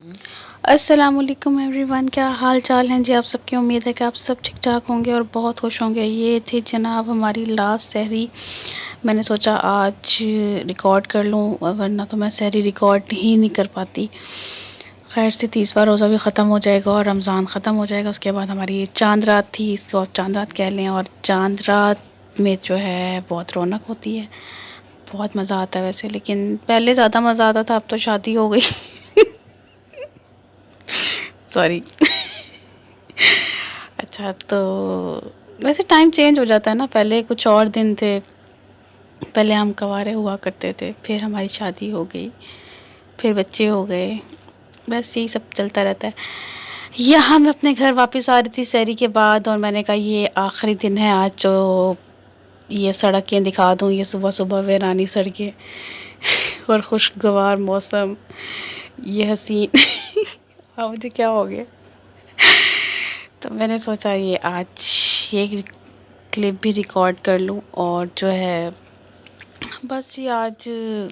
अस्सलामुअलैकुम एवरीवन, क्या हाल चाल हैं जी आप सबकी। उम्मीद है कि आप सब ठीक ठाक होंगे और बहुत खुश होंगे। ये थी जनाब हमारी लास्ट सहरी। मैंने सोचा आज रिकॉर्ड कर लूँ, वरना तो मैं सहरी रिकॉर्ड ही नहीं कर पाती। खैर से 30वां रोज़ा भी ख़त्म हो जाएगा और रमज़ान ख़त्म हो जाएगा। उसके बाद हमारी चांद रात थी, इसको आप चांद रात कह लें। और चांद रात में जो है बहुत रौनक होती है, बहुत मज़ा आता है वैसे, लेकिन पहले ज़्यादा मज़ा आता था। अब तो शादी हो गई सॉरी अच्छा, तो वैसे टाइम चेंज हो जाता है ना। पहले कुछ और दिन थे, पहले हम कवारे हुआ करते थे, फिर हमारी शादी हो गई, फिर बच्चे हो गए, बस यही सब चलता रहता है। यहाँ मैं अपने घर वापस आ रही थी सहरी के बाद, और मैंने कहा ये आखिरी दिन है आज, जो ये सड़कें दिखा दूँ, ये सुबह सुबह वीरानी सड़कें और खुशगवार मौसम, ये हसीन हाँ, मुझे क्या हो गया। तो मैंने सोचा ये आज ये क्लिप भी रिकॉर्ड कर लूँ। और जो है बस ये आज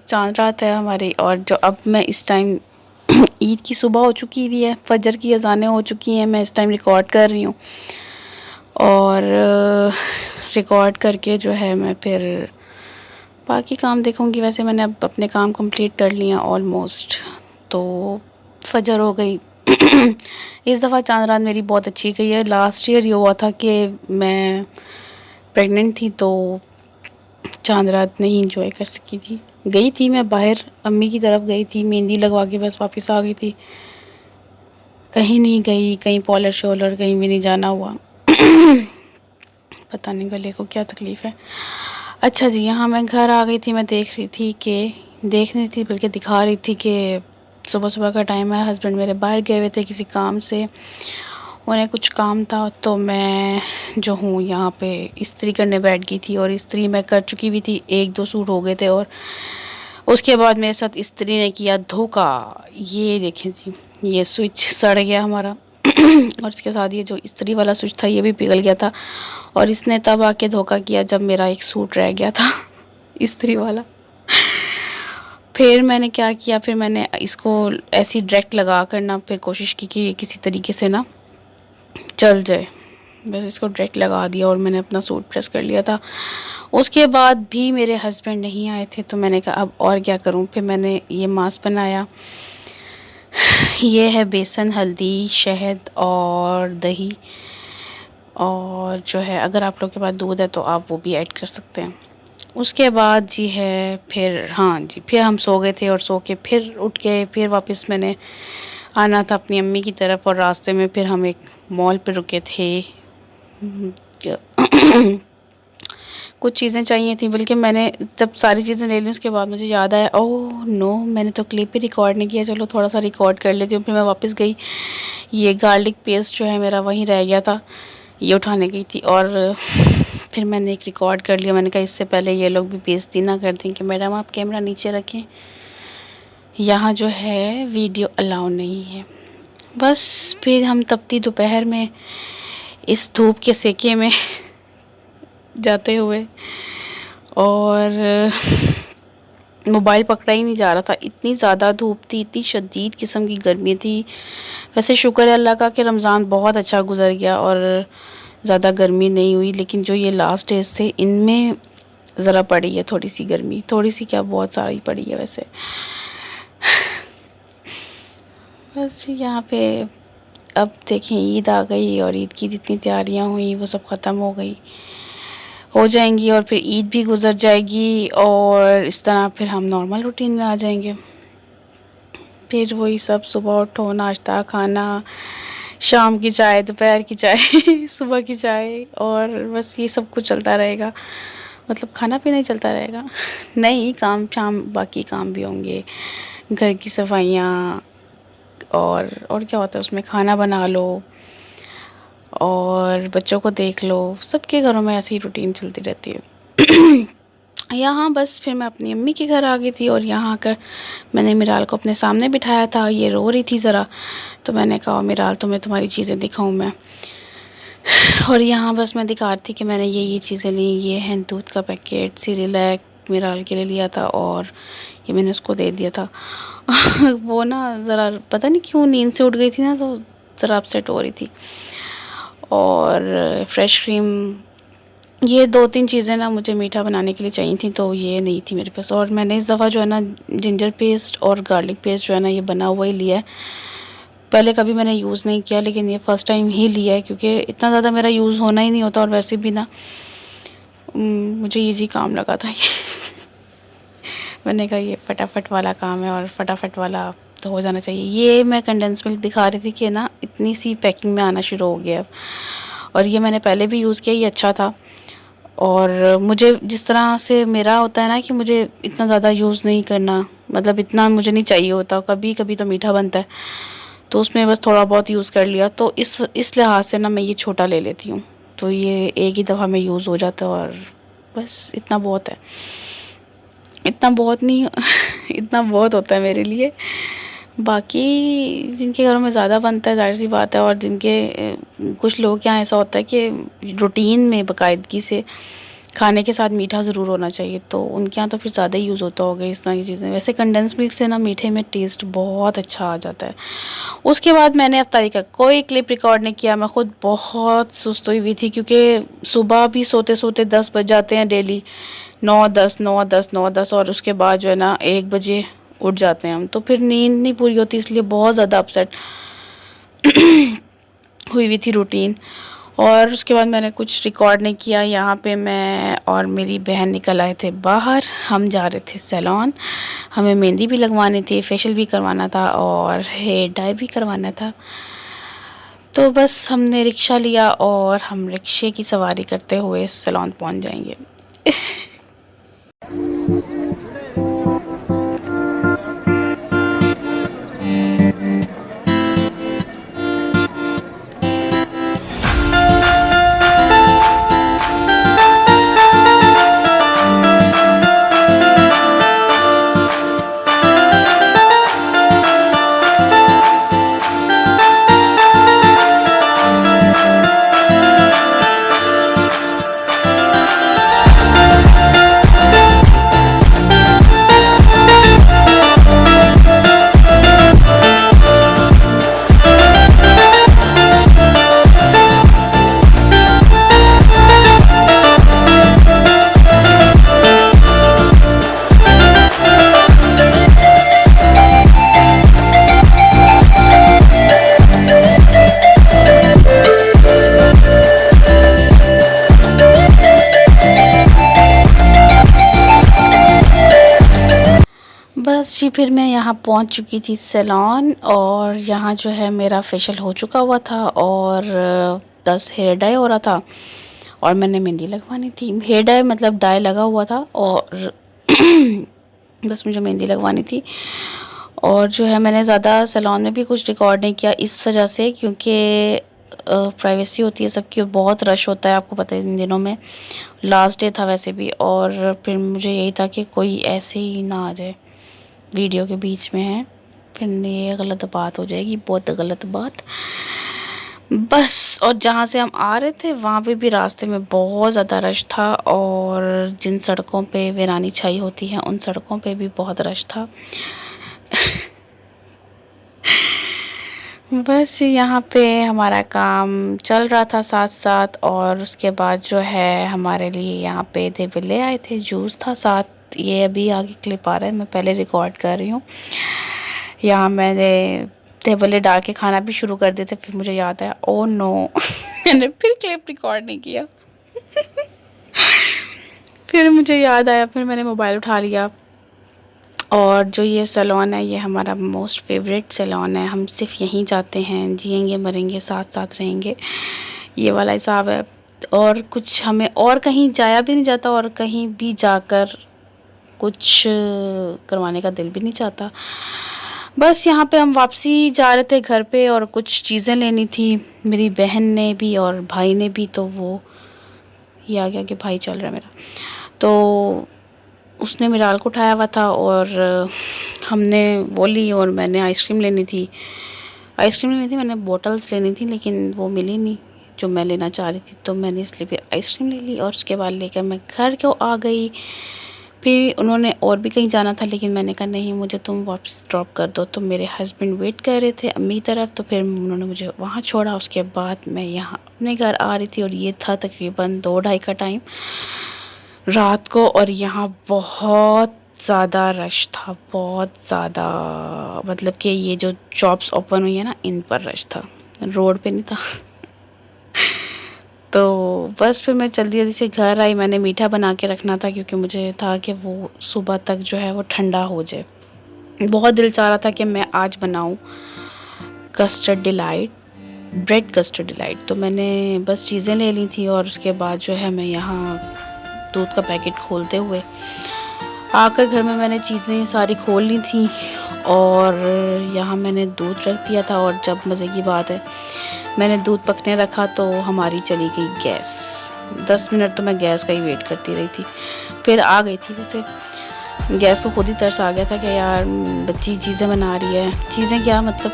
चांद रात है हमारी, और जो अब मैं इस टाइम ईद की सुबह हो चुकी हुई है, फजर की अज़ानें हो चुकी हैं, मैं इस टाइम रिकॉर्ड कर रही हूँ। और रिकॉर्ड करके जो है मैं फिर बाकी काम देखूँगी। वैसे मैंने अब अपने काम कंप्लीट कर लिए हैं ऑलमोस्ट, तो फजर हो गई इस दफ़ा चांद रात मेरी बहुत अच्छी गई है। लास्ट ईयर ये हुआ था कि मैं प्रेग्नेंट थी, तो चांद रात नहीं इंजॉय कर सकी थी। गई थी मैं बाहर, अम्मी की तरफ गई थी, मेहंदी लगवा के बस वापस आ गई थी। कहीं नहीं गई, कहीं पॉलर शॉलर कहीं भी नहीं जाना हुआ पता नहीं गले को क्या तकलीफ़ है। अच्छा जी, यहाँ मैं घर आ गई थी। मैं देख रही थी बल्कि दिखा रही थी कि सुबह सुबह का टाइम है, हस्बैंड मेरे बाहर गए हुए थे किसी काम से, उन्हें कुछ काम था, तो मैं जो हूँ यहाँ पे इस्त्री करने बैठ गई थी। और इस्त्री मैं कर चुकी हुई थी, 1-2 सूट हो गए थे, और उसके बाद मेरे साथ इस्त्री ने किया धोखा। ये देखें जी, ये स्विच सड़ गया हमारा और इसके साथ ये जो इस्त्री वाला स्विच था ये भी पिघल गया था। और इसने तब आके धोखा किया जब मेरा एक सूट रह गया था इस्त्री वाला। फिर मैंने क्या किया, फिर मैंने इसको ऐसी डायरेक्ट लगा कर ना फिर कोशिश की कि किसी तरीके से ना चल जाए, बस इसको डायरेक्ट लगा दिया और मैंने अपना सूट प्रेस कर लिया था। उसके बाद भी मेरे हस्बैंड नहीं आए थे, तो मैंने कहा अब और क्या करूं। फिर मैंने ये मास्क बनाया। ये है बेसन, हल्दी, शहद और दही, और जो है अगर आप लोग के पास दूध है तो आप वो भी ऐड कर सकते हैं। उसके बाद जी है फिर, हाँ जी, फिर हम सो गए थे, और सो के फिर उठ के फिर वापस मैंने आना था अपनी अम्मी की तरफ। और रास्ते में फिर हम एक मॉल पे रुके थे कुछ चीज़ें चाहिए थी, बल्कि मैंने जब सारी चीज़ें ले ली उसके बाद मुझे याद आया, ओह नो, मैंने तो क्लिप ही रिकॉर्ड नहीं किया, चलो थोड़ा सा रिकॉर्ड कर लेती हूँ। फिर मैं वापस गई, ये गार्लिक पेस्ट जो है मेरा वहीं रह गया था, ये उठाने गई थी, और फिर मैंने एक रिकॉर्ड कर लिया। मैंने कहा इससे पहले ये लोग भी बेइज्जती ना कर दें कि मैडम आप कैमरा नीचे रखें, यहाँ जो है वीडियो अलाउ नहीं है। बस फिर हम तपती दोपहर में इस धूप के सेके में जाते हुए, और मोबाइल पकड़ा ही नहीं जा रहा था, इतनी ज़्यादा धूप थी, इतनी शदीद किस्म की गर्मी थी। वैसे शुक्र है अल्लाह का कि रमज़ान बहुत अच्छा गुजर गया और ज़्यादा गर्मी नहीं हुई, लेकिन जो ये लास्ट डेज थे इनमें ज़रा पड़ी है थोड़ी सी गर्मी, थोड़ी सी क्या बहुत सारी पड़ी है वैसे बस यहाँ पे अब देखें ईद आ गई, और ईद की जितनी तैयारियाँ हुई वो सब ख़त्म हो जाएंगी, और फिर ईद भी गुजर जाएगी, और इस तरह फिर हम नॉर्मल रूटीन में आ जाएंगे। फिर वही सब, सुबह उठो, नाश्ता खाना, शाम की चाय, दोपहर की चाय सुबह की चाय, और बस ये सब कुछ चलता रहेगा। मतलब खाना पीना ही चलता रहेगा नहीं, काम शाम बाकी काम भी होंगे, घर की सफाइयाँ, और क्या होता है उसमें, खाना बना लो और बच्चों को देख लो। सबके घरों में ऐसी रूटीन चलती रहती है यहाँ बस फिर मैं अपनी अम्मी के घर आ गई थी, और यहाँ आकर मैंने मिराल को अपने सामने बिठाया था। ये रो रही थी ज़रा, तो मैंने कहा मिराल तुम्हें तुम्हारी चीज़ें दिखाऊं मैं। और यहाँ बस मैं दिखा रही थी कि मैंने ये चीज़ें ली। ये है दूध का पैकेट, सीरियलैक मिराल के लिए लिया था, और ये मैंने उसको दे दिया था। वो ना ज़रा पता नहीं क्यों नींद से उठ गई थी ना, तो ज़रा अपसेट हो रही थी। और फ्रेश क्रीम, ये 2-3 चीज़ें ना मुझे मीठा बनाने के लिए चाहिए थी, तो ये नहीं थी मेरे पास। और मैंने इस दफ़ा जो है ना जिंजर पेस्ट और गार्लिक पेस्ट जो है ना ये बना हुआ ही लिया है। पहले कभी मैंने यूज़ नहीं किया, लेकिन ये फ़र्स्ट टाइम ही लिया है, क्योंकि इतना ज़्यादा मेरा यूज़ होना ही नहीं होता। और वैसे भी ना मुझे ईज़ी काम लगा था ये। मैंने कहा ये फटाफट वाला काम है और फटाफट वाला तो हो जाना चाहिए। ये मैं कंडेंस मिल्क दिखा रही थी कि ना इतनी सी पैकिंग में आना शुरू हो गया अब। और ये मैंने पहले भी यूज़ किया, ये अच्छा था। और मुझे जिस तरह से मेरा होता है ना कि मुझे इतना ज़्यादा यूज़ नहीं करना, मतलब इतना मुझे नहीं चाहिए होता। कभी कभी तो मीठा बनता है, तो उसमें बस थोड़ा बहुत यूज़ कर लिया। तो इस लिहाज से ना मैं ये छोटा ले लेती हूँ, तो ये एक ही दफ़ा में यूज़ हो जाता है और बस इतना बहुत है। इतना बहुत नहीं इतना बहुत होता है मेरे लिए। बाकी जिनके घरों में ज़्यादा बनता है, ज़ाहिर सी बात है। और जिनके कुछ लोगों के यहाँ ऐसा होता है कि रूटीन में बाकायदगी से खाने के साथ मीठा ज़रूर होना चाहिए, तो उनके यहाँ तो फिर ज़्यादा ही यूज़ होता होगा इस तरह की चीज़ें। वैसे कंडेंस मिल्क से ना मीठे में टेस्ट बहुत अच्छा आ जाता है। उसके बाद मैंने अफ्तारी का कोई क्लिप रिकॉर्ड नहीं किया। मैं ख़ुद बहुत सुस्त हुई हुई थी, क्योंकि सुबह भी सोते सोते 10 बज जाते हैं डेली, 9-10 9-10 9-10। और उसके बाद जो है ना 1 बजे उठ जाते हैं हम, तो फिर नींद नहीं पूरी होती, इसलिए बहुत ज़्यादा अपसेट हुई हुई थी रूटीन। और उसके बाद मैंने कुछ रिकॉर्ड नहीं किया। यहाँ पे मैं और मेरी बहन निकल आए थे बाहर। हम जा रहे थे सैलून, हमें मेहंदी भी लगवानी थी, फेशियल भी करवाना था और हेयर डाई भी करवाना था। तो बस हमने रिक्शा लिया और हम रिक्शे की सवारी करते हुए सैलून पहुँच जाएंगे। बस जी, फिर मैं यहाँ पहुँच चुकी थी सैलून। और यहाँ जो है मेरा फेशियल हो चुका हुआ था और बस हेयर डाई हो रहा था और मैंने मेहंदी लगवानी थी। हेयर डाई मतलब डाई लगा हुआ था और बस मुझे मेहंदी लगवानी थी। और जो है मैंने ज़्यादा सैलून में भी कुछ रिकॉर्ड नहीं किया इस वजह से, क्योंकि प्राइवेसी होती है सबकी, बहुत रश होता है, आपको पता है इन दिनों में। लास्ट डे था वैसे भी, और फिर मुझे यही था कि कोई ऐसे ही ना आ जाए वीडियो के बीच में है, फिर ये गलत बात हो जाएगी, बहुत गलत बात। बस, और जहाँ से हम आ रहे थे वहाँ पे भी रास्ते में बहुत ज़्यादा रश था, और जिन सड़कों पे वीरानी छाई होती है उन सड़कों पे भी बहुत रश था। बस यहाँ पे हमारा काम चल रहा था साथ साथ। और उसके बाद जो है हमारे लिए यहाँ पे देवे ले आए थे, जूस था साथ। ये अभी आगे क्लिप आ रहा है, मैं पहले रिकॉर्ड कर रही हूँ। यहाँ मैंने देवले डाल के खाना भी शुरू कर दिए थे, फिर मुझे याद आया ओ नो मैंने फिर क्लिप रिकॉर्ड नहीं किया। फिर मुझे याद आया, फिर मैंने मोबाइल उठा लिया। और जो ये सैलून है ये हमारा मोस्ट फेवरेट सैलून है, हम सिर्फ यहीं जाते हैं, जिएंगे मरेंगे साथ साथ रहेंगे, ये वाला हिसाब है। और कुछ हमें और कहीं जाया भी नहीं जाता, और कहीं भी जाकर कुछ करवाने का दिल भी नहीं चाहता। बस यहाँ पे हम वापसी जा रहे थे घर पे, और कुछ चीज़ें लेनी थी मेरी बहन ने भी और भाई ने भी। तो वो ये आ गया कि भाई चल रहा है मेरा, तो उसने मिराल को उठाया हुआ था और हमने वो ली। और मैंने आइसक्रीम लेनी थी, मैंने बॉटल्स लेनी थी, लेकिन वो मिली नहीं जो मैं लेना चाह रही थी, तो मैंने इसलिए फिर आइसक्रीम ले ली। और उसके बाद लेकर मैं घर को आ गई। फिर उन्होंने और भी कहीं जाना था, लेकिन मैंने कहा नहीं, मुझे तुम वापस ड्रॉप कर दो। तो मेरे हस्बैंड वेट कर रहे थे अम्मी की तरफ, तो फिर उन्होंने मुझे वहाँ छोड़ा। उसके बाद मैं यहाँ अपने घर आ रही थी और ये था तकरीबन 2-2:30 का टाइम रात को। और यहाँ बहुत ज़्यादा रश था, बहुत ज़्यादा, मतलब कि ये जो शॉप्स ओपन हुई है ना, इन पर रश था, रोड पे नहीं था। तो बस फिर मैं जल्दी जल्दी से घर आई। मैंने मीठा बना के रखना था क्योंकि मुझे था कि वो सुबह तक जो है वो ठंडा हो जाए। बहुत दिल चाह रहा था कि मैं आज बनाऊं custard delight, bread custard delight. तो मैंने बस चीज़ें ले ली थी और उसके बाद जो है मैं यहाँ दूध का पैकेट खोलते हुए आकर घर में मैंने चीज़ें सारी खोल ली थी और यहाँ मैंने दूध रख दिया था। और जब मज़े की बात है, मैंने दूध पकने रखा तो हमारी चली गई गैस। 10 मिनट तो मैं गैस का ही वेट करती रही थी, फिर आ गई थी। वैसे गैस को खुद ही तरस आ गया था कि यार बच्ची चीज़ें बना रही है। चीज़ें क्या, मतलब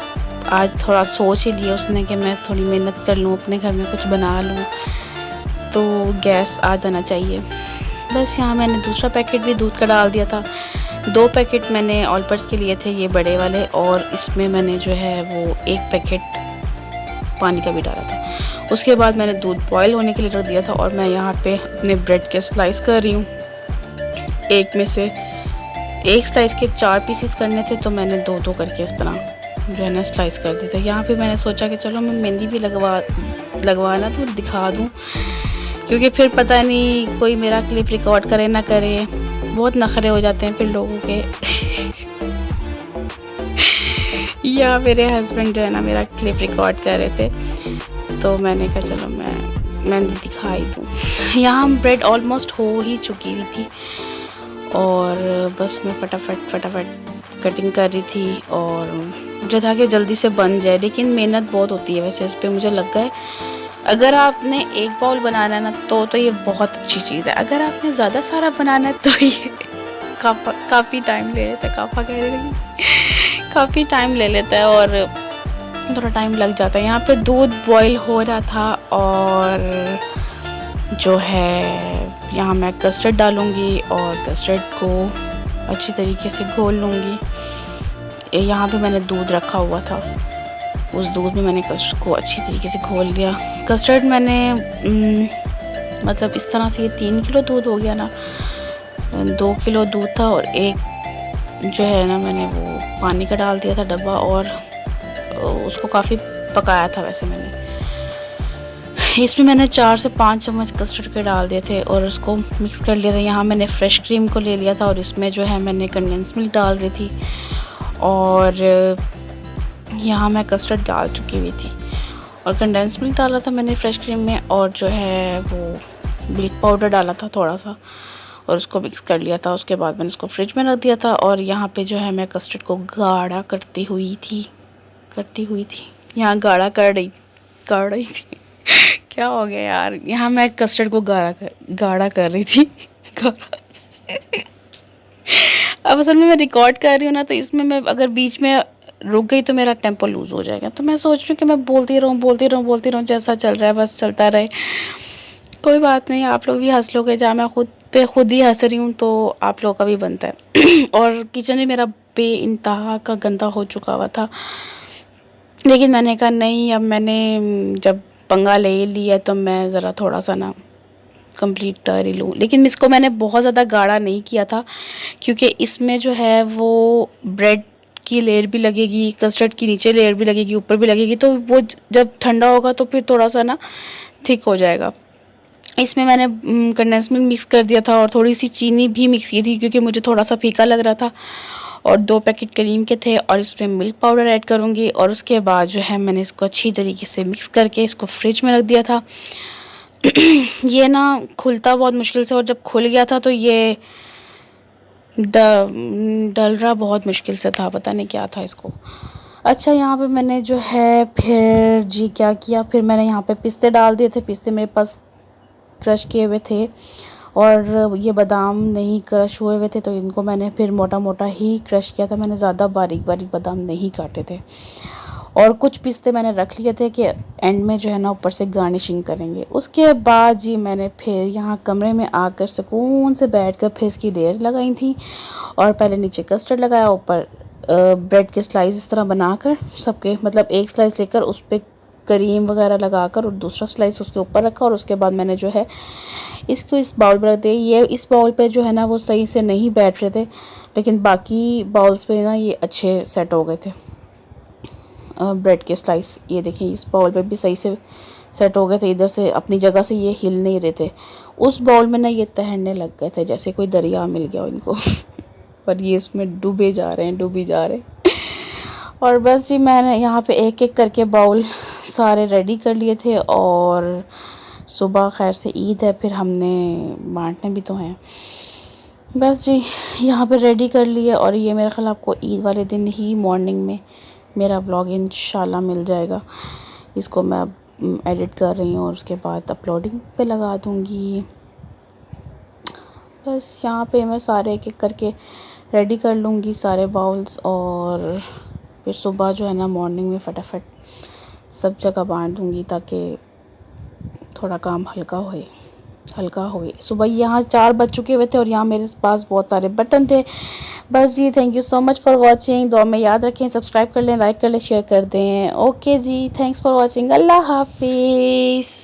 आज थोड़ा सोच ही लिया उसने कि मैं थोड़ी मेहनत कर लूँ, अपने घर में कुछ बना लूँ, तो गैस आ जाना चाहिए। बस यहाँ मैंने दूसरा पैकेट भी दूध का डाल दिया था। 2 पैकेट मैंने ऑलपर्स के लिए थे, ये बड़े वाले, और इसमें मैंने जो है वो 1 पैकेट पानी का भी डाला था। उसके बाद मैंने दूध बॉयल होने के लिए रख दिया था और मैं यहाँ पे अपने ब्रेड के स्लाइस कर रही हूँ। एक में से एक स्लाइस के 4 पीसेस करने थे, तो मैंने 2-2 करके इस तरह जो है ना स्लाइस कर दी था। यहाँ पे मैंने सोचा कि चलो मैं मेहंदी भी लगवाना तो दिखा दूँ, क्योंकि फिर पता नहीं कोई मेरा क्लिप रिकॉर्ड करे ना करे, बहुत नखरे हो जाते हैं फिर लोगों के। या मेरे हस्बैंड जो है ना मेरा क्लिप रिकॉर्ड कर रहे थे, तो मैंने कहा चलो मैं दिखाई दूँ। यहाँ ब्रेड ऑलमोस्ट हो ही चुकी हुई थी और बस मैं फटाफट कटिंग कर रही थी और मुझे था कि जल्दी से बन जाए, लेकिन मेहनत बहुत होती है वैसे इस पर। मुझे लग गया अगर आपने एक बाउल बनाना है ना तो ये बहुत अच्छी चीज़ है। अगर आपने ज़्यादा सारा बनाना है तो ये काफ़ी टाइम ले लेता है, काफ़ी टाइम ले लेता है और थोड़ा टाइम लग जाता है। यहाँ पे दूध बॉईल हो रहा था और जो है यहाँ मैं कस्टर्ड डालूँगी और कस्टर्ड को अच्छी तरीके से घोल लूँगी। यहाँ पे मैंने दूध रखा हुआ था, उस दूध में मैंने कस्टर्ड को अच्छी तरीके से घोल लिया। कस्टर्ड मैंने मतलब इस तरह से ये 3 किलो दूध हो गया ना, 2 किलो दूध था और एक जो है ना मैंने वो पानी का डाल दिया था डब्बा और उसको काफ़ी पकाया था। वैसे मैंने इसमें मैंने 4 से 5 चम्मच कस्टर्ड के डाल दिए थे और उसको मिक्स कर लिया था। यहाँ मैंने फ्रेश क्रीम को ले लिया था और इसमें जो है मैंने कंडेंस मिल्क डाल रही थी और यहाँ मैं कस्टर्ड डाल चुकी हुई थी और कंडेंस मिल्क डाला था मैंने फ्रेश क्रीम में और जो है वो मिल्क पाउडर डाला था थोड़ा सा और उसको मिक्स कर लिया था। उसके बाद मैंने उसको फ्रिज में रख दिया था और यहाँ पे जो है मैं कस्टर्ड को गाढ़ा करती हुई थी यहाँ गाढ़ा कर रही थी। क्या हो गया यार, यहाँ मैं कस्टर्ड को गाढ़ा कर रही थी। अब असल में मैं रिकॉर्ड कर रही हूँ ना, तो इसमें मैं अगर बीच में रुक गई तो मेरा टेम्पो लूज़ हो जाएगा। तो मैं सोच रही हूँ कि मैं बोलती रहूँ, जैसा चल रहा है बस चलता रहे, कोई बात नहीं। आप लोग भी हंस लोगे, जहाँ मैं खुद ही हंस रही हूँ तो आप लोगों का भी बनता है। और किचन भी मेरा बेइंतहा का गंदा हो चुका हुआ था, लेकिन मैंने कहा नहीं, अब मैंने जब पंगा ले लिया तो मैं ज़रा थोड़ा सा ना कंप्लीट कर ही लूँ। लेकिन इसको मैंने बहुत ज़्यादा गाढ़ा नहीं किया था क्योंकि इसमें जो है वो ब्रेड की लेयर भी लगेगी, कस्टर्ड की नीचे लेयर भी लगेगी, ऊपर भी लगेगी, तो वो जब ठंडा होगा तो फिर थोड़ा सा ना थिक हो जाएगा। इसमें मैंने कंडेंस मिल्क मिक्स कर दिया था और थोड़ी सी चीनी भी मिक्स की थी क्योंकि मुझे थोड़ा सा फीका लग रहा था और 2 पैकेट क्रीम के थे और इसमें मिल्क पाउडर ऐड करूँगी और उसके बाद जो है मैंने इसको अच्छी तरीके से मिक्स करके इसको फ्रिज में रख दिया था। ये ना खुलता बहुत मुश्किल से और जब खुल गया था तो ये डल रहा बहुत मुश्किल से था, पता नहीं क्या था इसको। अच्छा, यहाँ पे मैंने जो है फिर क्या किया, फिर मैंने यहाँ पे पिस्ते डाल दिए थे। पिस्ते मेरे पास क्रश किए हुए थे और ये बादाम नहीं क्रश हुए हुए थे, तो इनको मैंने फिर मोटा मोटा ही क्रश किया था। मैंने ज़्यादा बारीक बादाम नहीं काटे थे और कुछ पिस्ते मैंने रख लिए थे कि एंड में जो है ना ऊपर से गार्निशिंग करेंगे। उसके बाद जी मैंने फिर यहाँ कमरे में आकर सुकून से बैठकर फिर इसकी लेयर लगाई थी, और पहले नीचे कस्टर्ड लगाया, ऊपर ब्रेड के स्लाइस इस तरह बनाकर सबके, मतलब एक स्लाइस लेकर उस पर क्रीम वगैरह लगाकर और दूसरा स्लाइस उसके ऊपर रखा, और उसके बाद मैंने जो है इसको इस बाउल पर रख दिया। ये इस बाउल पे जो है ना वो सही से नहीं बैठ रहे थे, लेकिन बाकी बाउल्स पे ना ये अच्छे सेट हो गए थे ब्रेड के स्लाइस। ये देखिए इस बाउल पे भी सही से सेट हो गए थे, इधर से अपनी जगह से ये हिल नहीं रहे थे। उस बाउल में ना ये तैरने लग गए थे जैसे कोई दरिया मिल गया इनको पर ये इसमें डूबे जा रहे हैं, डूबी जा रहे हैं। और बस जी मैंने यहाँ पे एक एक करके बाउल सारे रेडी कर लिए थे, और सुबह खैर से ईद है, फिर हमने बांटने भी तो हैं। बस जी यहाँ पे रेडी कर लिए, और ये मेरे ख्याल आपको ईद वाले दिन ही मॉर्निंग में मेरा व्लॉग इंशाल्लाह मिल जाएगा। इसको मैं अब एडिट कर रही हूँ और उसके बाद अपलोडिंग पे लगा दूँगी। बस यहाँ पे मैं सारे एक एक करके रेडी कर लूँगी सारे बाउल्स, और फिर सुबह जो है ना मॉर्निंग में फटाफट सब जगह बांट दूँगी ताकि थोड़ा काम हल्का होए। सुबह यहाँ 4 बज चुके हुए थे और यहाँ मेरे पास बहुत सारे बर्तन थे। बस जी thank you so much for watching. दुआ में याद रखें, सब्सक्राइब कर लें, लाइक कर लें, शेयर कर दें। ओके जी, थैंक्स फॉर वॉचिंग। अल्लाह हाफिज़।